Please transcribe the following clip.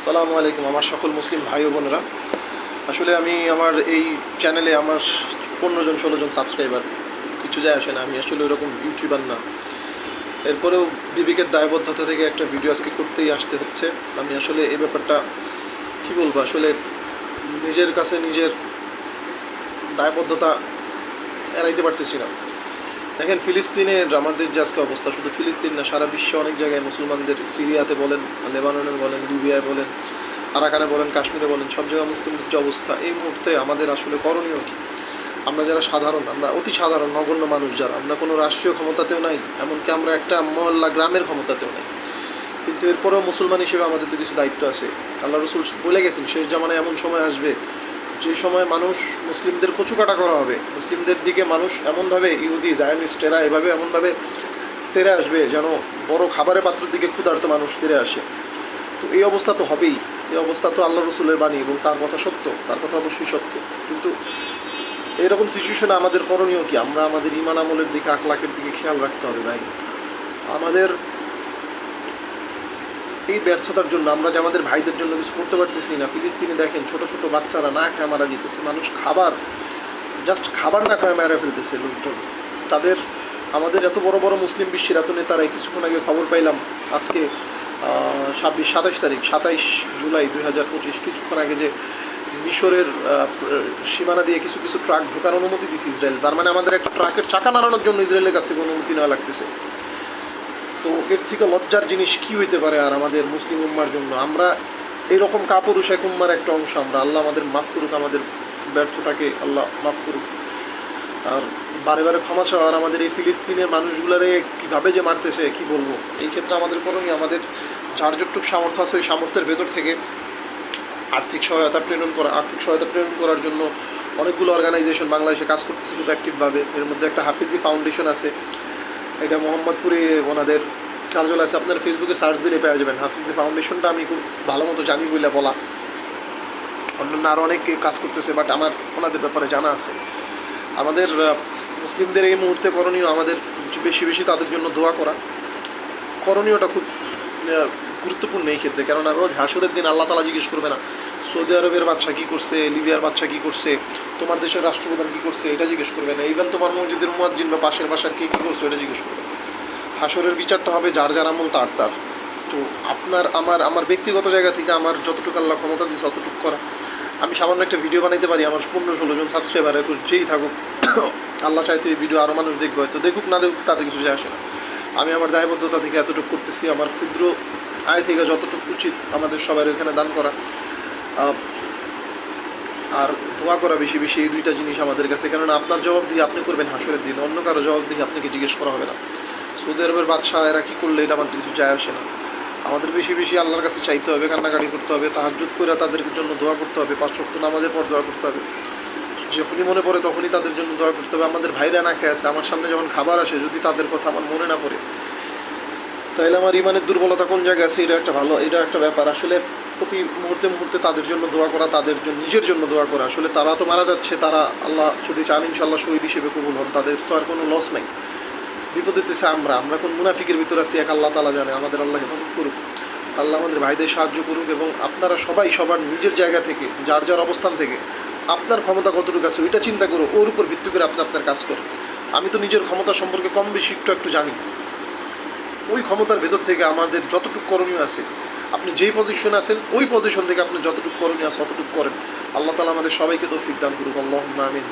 আসসালামু আলাইকুম আমার সকল মুসলিম ভাই ও বোনেরা। আসলে আমি আমার এই চ্যানেলে আমার 15 জন 16 জন সাবস্ক্রাইবার, কিছু যায় আসে না। আমি আসলে ওরকম ইউটিউবার না। এরপরেও বিবেকের দায়বদ্ধতা থেকে একটা ভিডিও আজকে করতেই আসতে হচ্ছে। আমি আসলে এই ব্যাপারটা কী বলবো, আসলে নিজের কাছে নিজের দায়বদ্ধতা এড়াইতে পারতেছি না। দেখেন, ফিলিস্তিনের আমাদের যে আজকে অবস্থা, শুধু ফিলিস্তিন না, সারা বিশ্বে অনেক জায়গায় মুসলমানদের, সিরিয়াতে বলেন, লেবাননে বলেন, লিবিয়ায় বলেন, আরাকানে বলেন, কাশ্মীরে বলেন, সব জায়গায় মুসলিমদের যে অবস্থা, এই মুহূর্তে আমাদের আসলে করণীয় কী? আমরা যারা সাধারণ, আমরা অতি সাধারণ নগণ্য মানুষ, যারা আমরা কোনো রাষ্ট্রীয় ক্ষমতাতেও নাই, এমনকি আমরা একটা মহল্লা গ্রামের ক্ষমতাতেও নাই, কিন্তু এরপরেও মুসলমান হিসেবে আমাদের তো কিছু দায়িত্ব আছে। আল্লাহ রসুল বলে গেছেন, শেষ জামানায় এমন সময় আসবে যে সময় মানুষ মুসলিমদের কচুকাটা করা হবে। মুসলিমদের দিকে মানুষ এমনভাবে, ইহুদি জায়নিস্টেরা এভাবে এমনভাবে তেরে আসবে যেন বড় খাবারের পাত্রের দিকে ক্ষুধার্ত মানুষ তেরে আসে। তো এই অবস্থা তো হবেই। এই অবস্থা তো আল্লাহ রসুলের বাণী এবং তার কথা সত্য, তার কথা অবশ্যই সত্য। কিন্তু এরকম সিচুয়েশনে আমাদের করণীয় কি? আমরা আমাদের ইমান আমলের দিকে, আখলাকের দিকে খেয়াল রাখতে হবে ভাই। আমাদের এই ব্যর্থতার জন্য আমরা যে আমাদের ভাইদের জন্য কিছু করতে পারতেছি না। ফিলিস্তিনে দেখেন, ছোট ছোট বাচ্চারা না খেয়ে মারা যেতেছে। মানুষ জাস্ট খাবার না খায় মারা ফেলতেছে লোকজন তাদের। আমাদের এত বড় বড় মুসলিম বিশ্বের এত নেতারাই, কিছুক্ষণ আগে খবর পাইলাম, আজকে 27 জুলাই 2025, কিছুক্ষণ আগে, যে মিশরের সীমানা দিয়ে কিছু কিছু ট্রাক ঢোকার অনুমতি দিচ্ছে ইসরায়েল। তার মানে আমাদের একটা ট্রাকের চাকা নাড়ানোর জন্য ইসরায়েলের কাছ থেকে অনুমতি নেওয়া লাগতেছে। তো এর থেকে লজ্জার জিনিস কি হইতে পারে আর আমাদের মুসলিম উম্মার জন্য? আমরা এরকম কাপুরুষ এক উম্মার একটা অংশ আমরা। আল্লাহ আমাদের মাফ করুক, আমাদের ব্যর্থতাকে আল্লাহ মাফ করুক। আর বারে বারে ক্ষমা চাওয়া। আর আমাদের এই ফিলিস্তিনের মানুষগুলারে কীভাবে যে মারতেছে কি বলবো। এই ক্ষেত্রে আমাদের করণীয়, আমাদের যার যতটুকু সামর্থ্য আছে ওই সামর্থ্যের ভেতর থেকে আর্থিক সহায়তা প্রেরণ করার জন্য অনেকগুলো অর্গানাইজেশন বাংলাদেশে কাজ করতেছে খুব অ্যাক্টিভভাবে। এর মধ্যে একটা হাফিজি ফাউন্ডেশন আছে, এটা মোহাম্মদপুরে ওনাদের কার্যালয় আছে। আপনারা ফেসবুকে সার্চ দিলে পেয়ে যাবেন। হাফিজি ফাউন্ডেশনটা আমি খুব ভালো মতো জানি বলে বলা, অন্যান্য আরও অনেক কাজ করতেছে, বাট আমার ওনাদের ব্যাপারে জানা আছে। আমাদের মুসলিমদের এই মুহূর্তে করণীয়, আমাদের বেশি বেশি তাদের জন্য দোয়া করা। করণীয়টা খুব গুরুত্বপূর্ণ এই ক্ষেত্রে, কেননা রোজ হাসরের দিন আল্লাহ তাআলা জিজ্ঞেস করবে না সৌদি আরবের বাচ্চা কী করছে, লিবিয়ার বাচ্চা কী করছে, তোমার দেশের রাষ্ট্রপ্রধান কী করছে, এটা জিজ্ঞেস করবে না। ইভেন তোমার মসজিদের মুয়াজ্জিন বা পাশের বাসার কে কী করছে এটা জিজ্ঞেস করবে। হাসরের বিচারটা হবে যার যার আমল তার তার। তো আমার ব্যক্তিগত জায়গা থেকে আমার যতটুকু আল্লাহ ক্ষমতা দিচ্ছে অতটুকু করা। আমি সামান্য একটা ভিডিও বানাইতে পারি, আমার 15-16 জন সাবস্ক্রাইবার এখন যেই থাকুক, আল্লাহ চাইতে এই ভিডিও আরও মানুষ দেখবে, হয়তো দেখুক না দেখুক তাতে কিছু যায় আসে না। আমি আমার দায়বদ্ধতা থেকে এতটুকু করতেছি, আমার ক্ষুদ্র আয় থেকে যতটুকু উচিত আমাদের সবার ওখানে দান করা আর দোয়া করা বেশি বেশি, এই দুইটা জিনিস আমাদের কাছে। কেননা আপনার জবাবদিহি আপনি করবেন হাসরের দিন, অন্য কারো জবাবদিহি আপনাকে জিজ্ঞেস করা হবে না। সৌদি আরবের বাদশাহ এরা কী করলে এটা আমাদের কিছু যায় আসে না। আমাদের বেশি বেশি আল্লাহর কাছে চাইতে হবে, কান্নাকাটি করতে হবে, তাহাজ্জুদ করে তাদের জন্য দোয়া করতে হবে, 5 ওয়াক্ত নামাজের পর দোয়া করতে হবে, যখনই মনে পড়ে তখনই তাদের জন্য দোয়া করতে হবে। আমাদের ভাইরা না খেয়ে আছে, আমার সামনে যখন খাবার আসে যদি তাদের কথা আমার মনে না পড়ে, তাইলে আমার ইমানের দুর্বলতা কোন জায়গায় আছে, এটা একটা ব্যাপার। আসলে প্রতি মুহূর্তে মুহূর্তে তাদের জন্য দোয়া করা, তাদের জন্য নিজের জন্য দোয়া করা। আসলে তারা তো মারা যাচ্ছে, তারা আল্লাহ যদি চান ইনশাআল্লাহ শহীদ হিসেবে কবুল হন, তাদের তো আর কোনো লস নাই। বিপদে দিতেছে আমরা কোন মুনাফিকের ভিতর আছি এক আল্লাহ তাআলা জানে। আমাদের আল্লাহ হেফাজত করুক, আল্লাহ আমাদের ভাইদের সাহায্য করুক, এবং আপনারা সবাই সবার নিজের জায়গা থেকে, যার যার অবস্থান থেকে আপনার ক্ষমতা কতটুকু আছে ওইটা চিন্তা করো, ওর উপর ভিত্তি করে আপনি আপনার কাজ করেন। আমি তো নিজের ক্ষমতা সম্পর্কে কম বেশি একটু জানি। ওই ক্ষমতার ভেতর থেকে আমাদের যতটুকু করণীয় আছে, আপনি যেই পজিশনে আছেন ওই পজিশন থেকে আপনি যতটুকু করণীয় আছে অতটুকু করেন। আল্লাহ তাআলা আমাদের সবাইকে তৌফিক দান করুক। আল্লাহুম্মা আমিন।